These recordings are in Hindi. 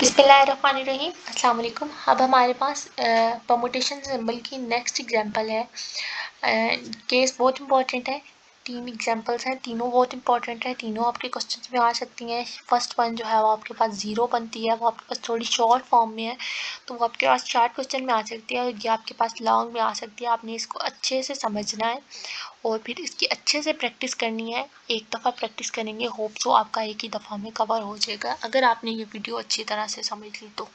बिस्मिल्लाहिर्रहमानिर्रहीम अस्सलाम वालेकुम। अब हमारे पास परमुटेशन सिंबल की नेक्स्ट एग्जांपल है। केस बहुत इंपॉर्टेंट है। 3 एग्जांपल्स हैं, तीनों बहुत इंपॉर्टेंट है, तीनों आपके क्वेश्चंस में आ सकती हैं। फर्स्ट वन जो है वो आपके पास 0 बनती है, वो आपके पास थोड़ी शॉर्ट फॉर्म में है, तो वो आपके पास शॉर्ट क्वेश्चन में आ सकती है, और ये आपके पास लॉन्ग में आ सकती है। आपने इसको अच्छे से समझना है और फिर इसकी अच्छे से प्रैक्टिस करनी है। एक दफ़ा प्रैक्टिस करेंगे, होप सो आपका एक ही दफ़ा में कवर हो जाएगा अगर आपने ये वीडियो अच्छी तरह से समझ ली तो।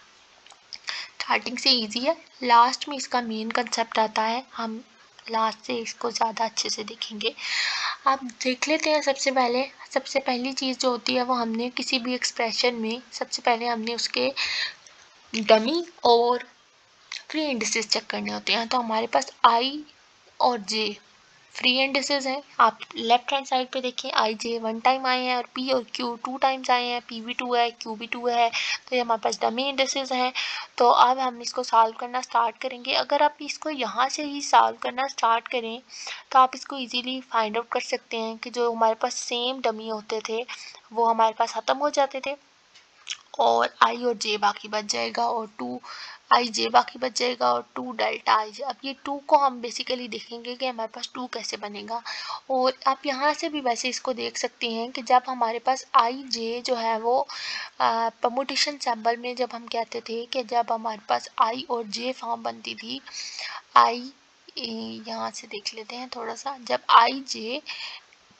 स्टार्टिंग से इजी है, लास्ट में इसका मेन कंसेप्ट आता है, हम लास्ट से इसको ज़्यादा अच्छे से देखेंगे। आप देख लेते हैं। सबसे पहली चीज़ जो होती है वो हमने किसी भी एक्सप्रेशन में सबसे पहले हमने उसके डमी और फ्री इंडिसेस चेक करने होते हैं। तो हमारे पास आई और जे फ्री इंडिसेस हैं। आप लेफ्ट हैंड साइड पे देखें, आई जे 1 टाइम आए हैं और पी और क्यू 2 टाइम्स आए हैं, पी भी 2 है, क्यू भी 2 है, तो ये हमारे पास डमी इंडिसेस हैं। तो अब हम इसको सॉल्व करना स्टार्ट करेंगे। अगर आप इसको यहाँ से ही सॉल्व करना स्टार्ट करें तो आप इसको इजीली फाइंड आउट कर सकते हैं कि जो हमारे पास सेम डमी होते थे वो हमारे पास ख़त्म हो जाते थे और आई और जे बाकी बच जाएगा, और 2 आई जे बाकी बच जाएगा और 2 डेल्टा आई जे। अब ये 2 को हम बेसिकली देखेंगे कि हमारे पास 2 कैसे बनेगा। और आप यहाँ से भी वैसे इसको देख सकते हैं कि जब हमारे पास आई जे जो है वो परमुटेशन सिंबल में जब हम कहते थे कि जब हमारे पास आई और जे फॉर्म बनती थी, आई यहाँ से देख लेते हैं थोड़ा सा, जब आई जे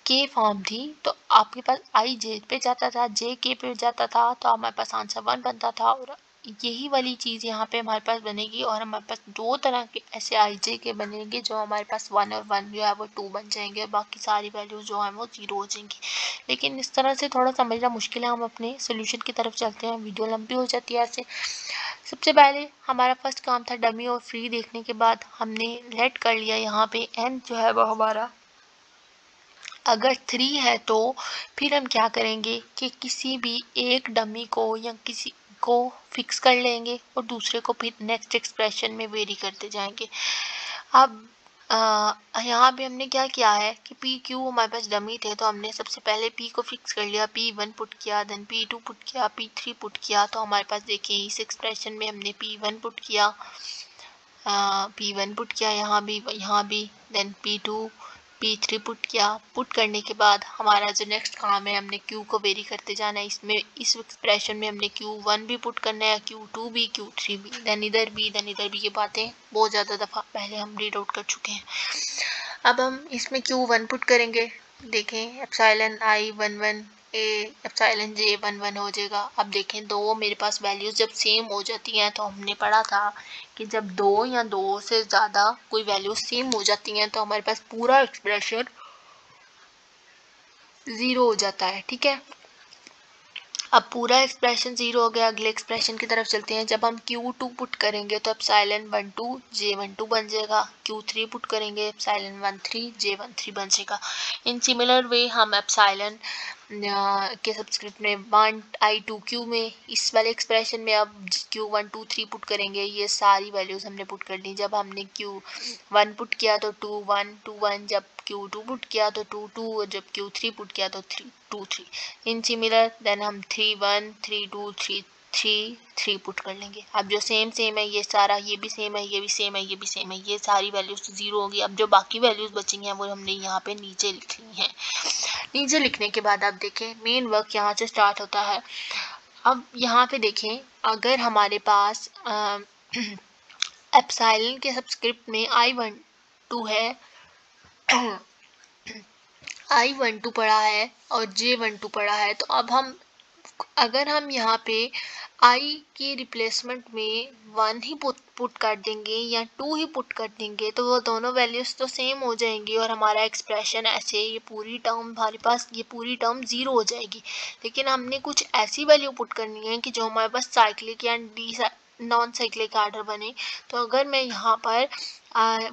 के फॉर्म थी तो आपके पास आई जे पे जाता था, जे के पे जाता था, तो हमारे पास आंसर 1 बनता था। और यही वाली चीज़ यहाँ पे हमारे पास बनेगी, और हमारे पास 2 तरह के ऐसे आई जे के बनेंगे जो हमारे पास 1 और 1 जो है वो 2 बन जाएंगे, और बाकी सारी वैल्यूज जो है वो 0 हो जाएंगी। लेकिन इस तरह से थोड़ा समझना मुश्किल है, हम अपने सोल्यूशन की तरफ चलते हैं, वीडियो लंबी हो जाती है ऐसे। सबसे पहले हमारा फर्स्ट काम था डमी और फ्री देखने के बाद हमने लेट कर लिया यहाँ पे एन जो है वो हमारा अगर 3 है, तो फिर हम क्या करेंगे कि किसी भी एक डमी को या किसी को फिक्स कर लेंगे और दूसरे को फिर नेक्स्ट एक्सप्रेशन में वेरी करते जाएंगे। अब यहाँ पे हमने क्या किया है कि पी क्यू हमारे पास डमी थे, तो हमने सबसे पहले पी को फिक्स कर लिया, P1 पुट किया, देन P2 पुट किया, P3 पुट किया। तो हमारे पास देखिए इस एक्सप्रेशन में हमने P1 पुट किया, P1 पुट किया, यहाँ भी देन P2 P3 पुट किया। पुट करने के बाद हमारा जो नेक्स्ट काम है, हमने Q को वेरी करते जाना है। इसमें इस एक्सप्रेशन में हमने Q1 भी पुट करना है, Q2 भी, Q3 भी, देन इधर भी। ये बातें बहुत ज़्यादा दफ़ा पहले हम रीड आउट कर चुके हैं। अब हम इसमें Q1 पुट करेंगे। देखें एप्सिलॉन आई 1 ए एप्सिलॉन जे 1 हो जाएगा। अब देखें दो मेरे पास वैल्यूज जब सेम हो जाती हैं, तो हमने पढ़ा था कि जब 2 या 2 से ज़्यादा कोई वैल्यूज सेम हो जाती हैं तो हमारे पास पूरा एक्सप्रेशन 0 हो जाता है। ठीक है, अब पूरा एक्सप्रेशन 0 हो गया। अगले एक्सप्रेशन की तरफ चलते हैं। जब हम Q2 पुट करेंगे तो एप्सिलॉन 12 J12 बन जाएगा। Q3 पुट करेंगे एप्सिलॉन 13 J13 बन जाएगा। इन सिमिलर वे हम एप्सिलॉन के सबस्क्रिप्ट में 1 I2 Q में इस वाले एक्सप्रेशन में अब Q1 2 3 पुट करेंगे। ये सारी वैल्यूज हमने पुट कर ली। जब हमने Q1 पुट किया तो 2 1 2 1, जब Q2 पुट किया तो 2 2, और जब Q3 पुट किया तो 3 2 3। इन सिमिलर देन हम 3 1 3 2 3 3 3 पुट कर लेंगे। अब जो सेम है ये सारा, ये भी सेम है, ये भी सेम है, ये भी सेम है, ये सारी वैल्यूज तो 0 होगी। अब जो बाकी वैल्यूज बची हैं वो हमने यहाँ पे नीचे लिख ली हैं। नीचे लिखने के बाद आप देखें मेन वर्क यहाँ से स्टार्ट होता है। अब यहाँ पे देखें, अगर हमारे पास एप्सिलॉन के सबस्क्रिप्ट में I12 है I12 पढ़ा है और J12 पढ़ा है, तो अब हम अगर हम यहाँ पे आई की रिप्लेसमेंट में 1 ही पुट कर देंगे या 2 ही पुट कर देंगे, तो वो दोनों वैल्यूज तो सेम हो जाएंगी और हमारा एक्सप्रेशन ऐसे ये पूरी टर्म हमारे पास ये पूरी टर्म 0 हो जाएगी। लेकिन हमने कुछ ऐसी वैल्यू पुट करनी है कि जो हमारे पास साइक्लिक या नॉन साइक्लिक आर्डर बने। तो अगर मैं यहाँ पर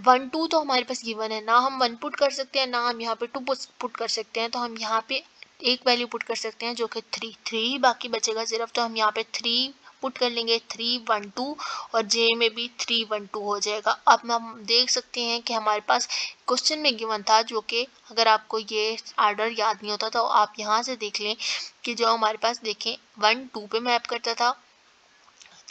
1 2 तो हमारे पास गिवन है, ना हम 1 पुट कर सकते हैं ना हम यहाँ पे 2 पुट कर सकते हैं, तो हम यहाँ पे एक वैल्यू पुट कर सकते हैं जो कि 3 ही बाकी बचेगा सिर्फ। तो हम यहाँ पे 3 पुट कर लेंगे, 3 1 2, और जे में भी 3 1 2 हो जाएगा। अब हम देख सकते हैं कि हमारे पास क्वेश्चन में गिवन था, जो कि अगर आपको ये आर्डर याद नहीं होता तो आप यहाँ से देख लें कि जो हमारे पास देखें 1 2 पे मैप करता था,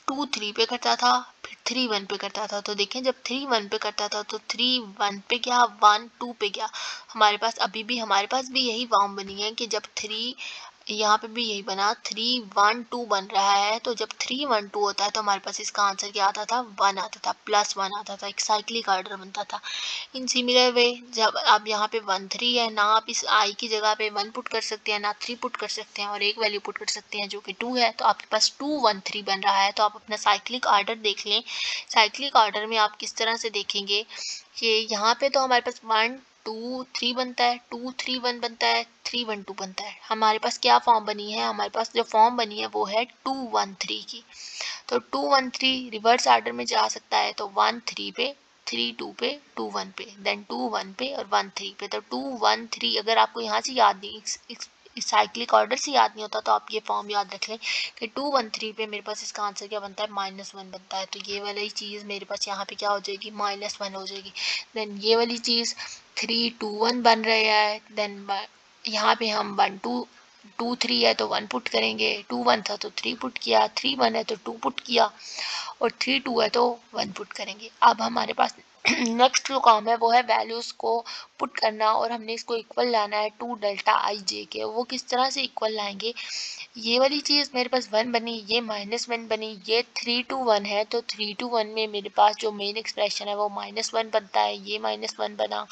2 3 पे करता था, फिर 3 1 पे करता था। तो देखें जब 3 1 पे करता था तो 3 1 पे गया, 1 2 पे गया। हमारे पास भी यही फॉर्म बनी है कि जब 3 यहाँ पे भी यही बना, 3 1 2 बन रहा है। तो जब 3 1 2 होता है तो हमारे पास इसका आंसर क्या आता था, 1 आता था, +1 आता था, एक साइक्लिक ऑर्डर बनता था। इन सिमिलर वे जब अब यहाँ पे 1 3 है ना, आप इस i की जगह पे 1 पुट कर सकते हैं, ना 3 पुट कर सकते हैं, और एक वैल्यू पुट कर सकते हैं जो कि 2 है। तो आपके पास 2 1 3 बन रहा है। तो आप अपना साइक्लिक ऑर्डर देख लें। साइक्लिक ऑर्डर में आप किस तरह से देखेंगे कि यहाँ पे तो हमारे पास 1 2 3 बनता है, 2 3 1 बनता है, 3 1 2 बनता है। हमारे पास क्या फॉर्म बनी है, हमारे पास जो फॉर्म बनी है वो है 2 1 3 की। तो 2 1 3 रिवर्स ऑर्डर में जा सकता है। तो 1 3 पे, 3 2 पे, 2 1 पे, देन 2 1 पे और 1 3 पे। तो 2 1 3 अगर आपको यहाँ से याद नहीं, इस साइक्लिक ऑर्डर से याद नहीं होता तो आप ये फॉर्म याद रख लें कि 2 1 3 पे मेरे पास इसका आंसर क्या बनता है, -1 बनता है। तो ये वाली चीज़ मेरे पास यहाँ पे क्या हो जाएगी, -1 हो जाएगी। देन ये वाली चीज़ 3 2 1 बन रहा है। देन यहाँ पे हम 1 2 2 3 है तो 1 पुट करेंगे, 2 1 था तो 3 पुट किया, 3 1 है तो 2 पुट किया, और 3 2 है तो 1 पुट करेंगे। अब हमारे पास नेक्स्ट जो काम है वो है वैल्यूज़ को पुट करना, और हमने इसको इक्वल लाना है 2 डेल्टा आई जे के। वो किस तरह से इक्वल लाएंगे, ये वाली चीज़ मेरे पास 1 बनी, ये -1 बनी, ये 3 2 1 है। तो 3 2 1 में मेरे पास जो मेन एक्सप्रेशन है वो -1 बनता है, ये -1 बना।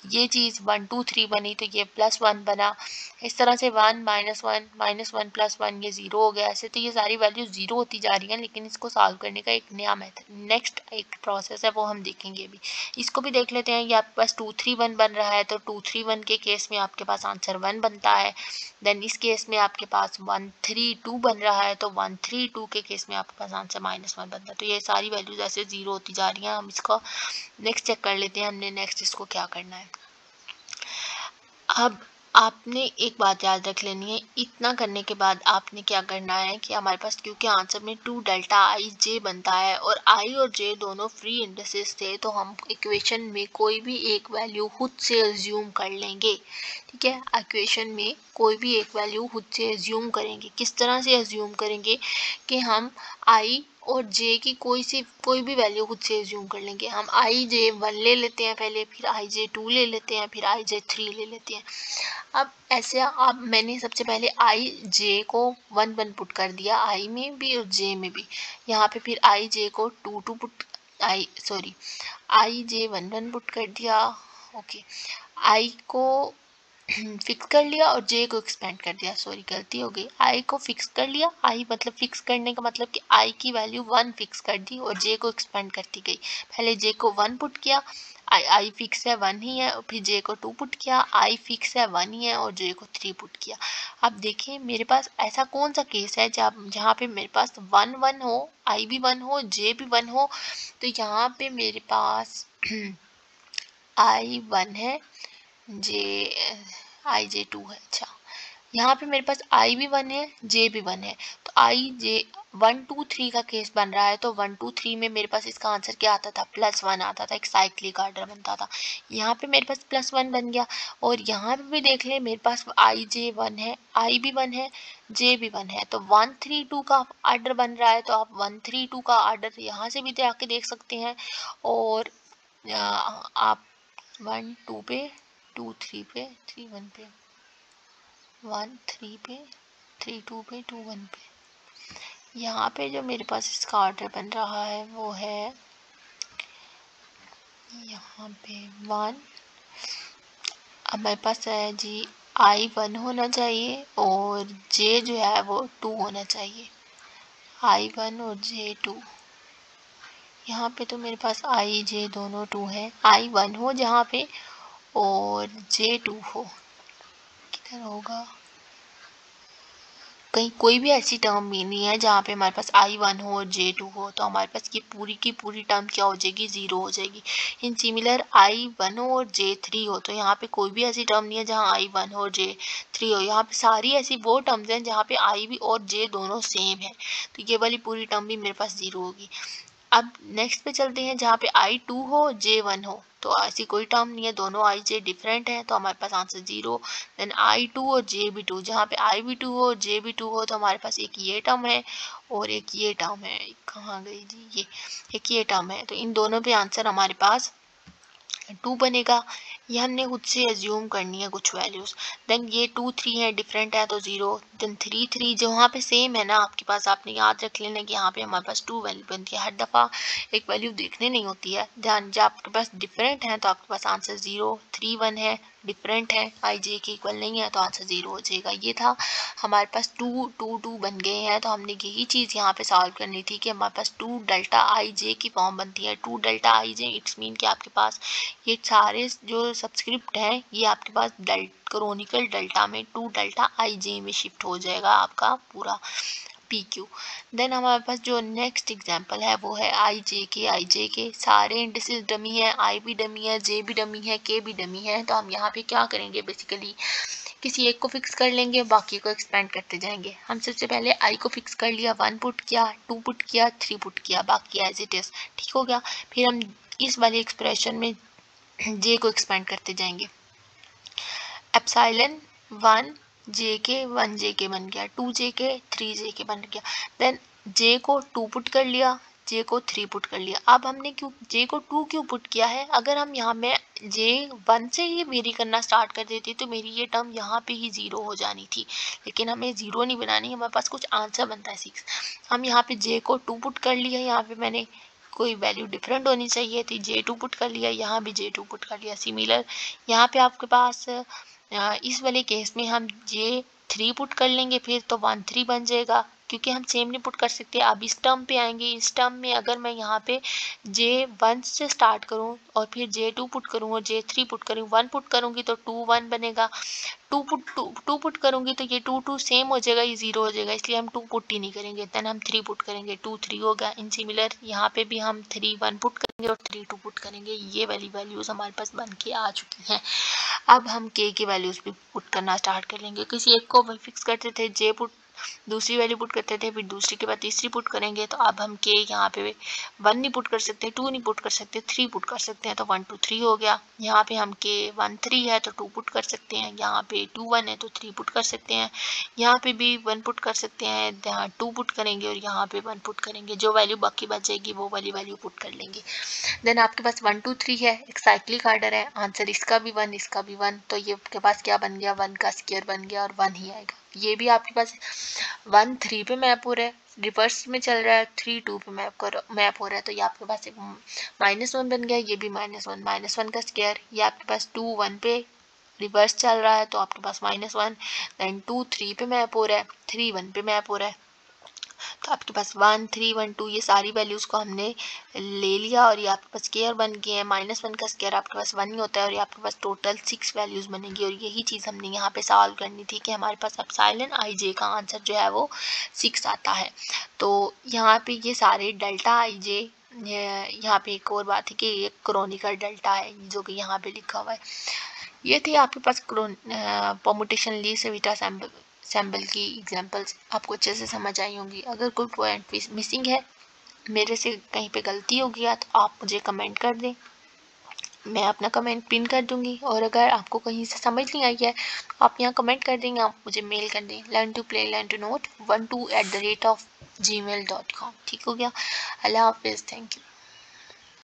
ये चीज़ 1 2 3 बनी तो ये +1 बना। इस तरह से 1 -1 -1 +1 ये 0 हो गया। ऐसे तो ये सारी वैल्यू 0 होती जा रही हैं, लेकिन इसको सॉल्व करने का एक नया मेथड, नेक्स्ट एक प्रोसेस है वो हम देखेंगे अभी। इसको भी देख लेते हैं। ये आपके पास 2 3 1 बन रहा है तो 2 3 1 के केस में आपके पास आंसर 1 बनता है। देन इस केस में आपके पास 1 3 2 बन रहा है तो 1 3 2 के केस में आपके पास आंसर -1 बनता है। तो ये सारी वैल्यूज ऐसे 0 होती जा रही हैं। हम इसको नेक्स्ट चेक कर लेते हैं, हमने नेक्स्ट इसको क्या करना है। अब आपने एक बात याद रख लेनी है, इतना करने के बाद आपने क्या करना है कि हमारे पास क्योंकि आंसर में 2 डेल्टा आई जे बनता है और आई और जे दोनों फ्री इंडिसेस थे, तो हम इक्वेशन में कोई भी एक वैल्यू खुद से अज्यूम कर लेंगे। ठीक है, इक्वेशन में कोई भी एक वैल्यू खुद से अज्यूम करेंगे। किस तरह से अज्यूम करेंगे कि हम आई और जे की कोई भी वैल्यू खुद से अज्यूम कर लेंगे। हम आई जे 1 ले लेते हैं पहले, फिर आई जे 2 ले लेते हैं, फिर आई जे 3 ले लेते हैं। अब ऐसे अब मैंने सबसे पहले आई जे को 1 1 पुट कर दिया, आई में भी और जे में भी। यहाँ पे फिर आई जे को 2 2 पुट, आई जे 1 1 पुट कर दिया। ओके, आई को फिक्स कर लिया और जे को एक्सपेंड कर दिया। सॉरी गलती हो गई, आई को फिक्स कर लिया। आई मतलब फिक्स करने का मतलब कि आई की वैल्यू 1 फिक्स कर दी और जे को एक्सपेंड करती गई। पहले जे को 1 पुट किया, आई फिक्स है 1 ही है, और फिर जे को 2 पुट किया, आई फिक्स है 1 ही है, और जे को 3 पुट किया। अब देखिए मेरे पास ऐसा कौन सा केस है जहाँ पे मेरे पास 1 1 हो, आई भी 1 हो, जे भी 1 हो। तो यहाँ पे मेरे पास आई 1 है, जे आई जे 2 है। अच्छा, यहाँ पे मेरे पास आई भी 1 है, जे भी 1 है। तो आई जे 1 2 3 का केस बन रहा है। तो 1 2 3 में मेरे पास इसका आंसर क्या आता था, +1 आता था, एक साइक्लिक ऑर्डर बनता था। यहाँ पे मेरे पास +1 बन गया। और यहाँ पे भी देख ले मेरे पास आई जे 1 है, आई भी 1 है, जे भी 1 है। तो 1 3 2 का ऑर्डर बन रहा है। तो आप 1 3 2 का ऑर्डर यहाँ से भी आके देख सकते हैं। और आप 1 2 पे, 2 3 पे, 3 1 पे, 1 3 पे, 3 2 पे, 2 1 पे। यहाँ पे जो मेरे पास इसका ऑर्डर बन रहा है वो है यहाँ पे 1। अब मेरे पास है जी आई 1 होना चाहिए और जे जो है वो 2 होना चाहिए। आई 1 और जे 2। यहाँ पे तो मेरे पास आई जे दोनों 2 है। आई 1 हो जहाँ पे और जे 2 हो, किधर होगा, कहीं कोई भी ऐसी टर्म भी नहीं है जहाँ पे हमारे पास आई 1 हो और जे 2 हो। तो हमारे पास ये पूरी की पूरी टर्म क्या हो जाएगी, 0 हो जाएगी। इन सिमिलर आई 1 हो और जे 3 हो, तो यहाँ पे कोई भी ऐसी टर्म नहीं है जहाँ आई 1 हो और जे 3 हो। यहाँ पे सारी ऐसी वो टर्म्स हैं जहाँ पे आई भी और जे दोनों सेम है। तो ये वाली पूरी टर्म भी मेरे पास 0 होगी। अब नेक्स्ट पे चलते हैं जहाँ पे I2 हो J1 हो, तो ऐसी कोई टर्म नहीं है, दोनों IJ डिफरेंट है, तो हमारे पास आंसर 0। देन I2 और JB2, जहाँ पे IB2 हो JB2 हो, तो हमारे पास एक ये टर्म है और एक ये टर्म है, कहाँ गई जी, ये एक ये टर्म है, तो इन दोनों पे आंसर हमारे पास 2 बनेगा। ये हमने खुद से एज्यूम करनी है कुछ वैल्यूज। देन ये 2 3 है, डिफरेंट है तो 0। देन 3 3 जो वहाँ पे सेम है ना आपके पास, आपने याद रख लेना कि यहाँ पे हमारे पास 2 वैल्यू बनती है, हर दफ़ा एक वैल्यू देखने नहीं होती है। ध्यान, जब आपके पास डिफरेंट है तो आपके पास आंसर 0। 3 1 है, डिफरेंट है, IJ के इक्वल नहीं है, तो आंसर 0 हो जाएगा। ये था हमारे पास 2 2 2 बन गए हैं, तो हमने यही चीज़ यहाँ पे सॉल्व करनी थी कि हमारे पास 2 डेल्टा IJ की फॉर्म बनती है। 2 डेल्टा IJ इट्स मीन कि आपके पास ये सारे जो सबस्क्रिप्ट हैं ये आपके पास क्रोनिकल डेल्टा में 2 डेल्टा IJ में शिफ्ट हो जाएगा आपका पूरा PQ। देन हमारे पास जो नेक्स्ट एग्जांपल है वो है IJ के सारे इंडिसेस डमी है, I भी डमी है, J भी डमी है, K भी डमी है। तो हम यहाँ पे क्या करेंगे, बेसिकली किसी एक को फिक्स कर लेंगे, बाकी को एक्सपेंड करते जाएंगे। हम सबसे पहले I को फिक्स कर लिया, 1 पुट किया, 2 पुट किया, 3 पुट किया, बाकी एज इट इज, ठीक हो गया। फिर हम इस वाले एक्सप्रेशन में J को एक्सपेंड करते जाएंगे। एप्सिलॉन 1 JK 1 JK बन गया, 2 JK 3 JK बन गया। देन J को 2 पुट कर लिया, J को 3 पुट कर लिया। अब हमने क्यों J को 2 क्यों पुट किया है, अगर हम यहाँ में J1 से ही वेरी करना स्टार्ट कर देती तो मेरी ये टर्म यहाँ पे ही 0 हो जानी थी, लेकिन हमें 0 नहीं बनानी, हमारे पास कुछ आंसर बनता है 6। हम यहाँ पे J को 2 पुट कर लिया, यहाँ पे मैंने कोई वैल्यू डिफरेंट होनी चाहिए थी, J2 पुट कर लिया, यहाँ भी J2 पुट कर लिया। सिमिलर यहाँ पे आपके पास इस वाले केस में हम J3 पुट कर लेंगे, फिर तो 1 3 बन जाएगा, क्योंकि हम सेम नहीं पुट कर सकते। अब इस टर्म पे आएंगे, इस टर्म में अगर मैं यहाँ पे J1 से स्टार्ट करूँ और फिर J2 पुट करूँ और J3 पुट करूँ, 1 पुट करूँगी तो 2 1 बनेगा, 2 पुट करूँगी तो ये 2 2 सेम हो जाएगा, ये 0 हो जाएगा, इसलिए हम 2 पुट ही नहीं करेंगे। देन हम 3 पुट करेंगे, 2 3 होगा। इन सिमिलर यहाँ पे भी हम 3 1 पुट करेंगे और 3 2 पुट करेंगे। ये वाली वैल्यूज हमारे पास बन के आ चुकी हैं। अब हम K की वैल्यूज भी पुट करना स्टार्ट कर लेंगे। किसी एक को फिक्स करते थे, J पुट दूसरी वैल्यू पुट करते थे, फिर दूसरी के बाद तीसरी पुट करेंगे। तो अब हम K यहाँ पे 1 नहीं पुट कर सकते, 2 नहीं पुट कर सकते, 3 पुट कर सकते हैं, तो 1 2 3 हो गया। यहाँ पे हम K 1 3 है तो 2 पुट कर सकते हैं, यहाँ पे 2 1 है तो 3 पुट कर सकते हैं, यहाँ पे भी 1 पुट कर सकते हैं, यहाँ 2 पुट करेंगे और यहाँ पे 1 पुट करेंगे। जो वैल्यू बाकी बच जाएगी वो वाली वैल्यू पुट कर लेंगे। देन आपके पास 1 2 3 है, एक साइक्लिक आर्डर है, आंसर इसका भी 1 इसका भी 1, तो ये आपके पास क्या बन गया, 1 का स्क्वायर बन गया और 1 ही आएगा। ये भी आपके पास 1 3 पे मैप हो रहा है, रिवर्स में चल रहा है, 3 2 पे मैप हो रहा है, तो ये आपके पास एक -1 बन गया, ये भी -1 का स्क्वायर। ये आपके पास 2 1 पे रिवर्स चल रहा है तो आपके पास -1, देन 2 3 पे मैप हो रहा है, 3 1 पे मैप हो रहा है, तो आपके पास 1 3 1 2 ये सारी वैल्यूज को हमने ले लिया और ये आपके पास स्क्वायर बन गए हैं। -1 का स्क्वायर आपके पास 1 ही होता है और ये आपके पास टोटल 6 वैल्यूज बनेंगी। और यही चीज़ हमने यहाँ पे सॉल्व करनी थी कि हमारे पास एप्सिलॉन IJ का आंसर जो है वो 6 आता है। तो यहाँ पे ये सारे डेल्टा IJ, यहाँ पे एक और बात है कि ये क्रोनिकल डेल्टा है जो कि यहाँ पे लिखा हुआ है। ये थे आपके पास परमुटेशन ली सेविटा सैम्पल की एग्जांपल्स, आपको अच्छे से समझ आई होंगी। अगर कोई पॉइंट मिसिंग है, मेरे से कहीं पे गलती हो गया तो आप मुझे कमेंट कर दें, मैं अपना कमेंट पिन कर दूंगी। और अगर आपको कहीं से समझ नहीं आई है आप यहाँ कमेंट कर देंगे, आप मुझे मेल कर दें learn2play learn2note12@gmail.com। ठीक हो गया। अल्लाह हाफिज़, थैंक यू।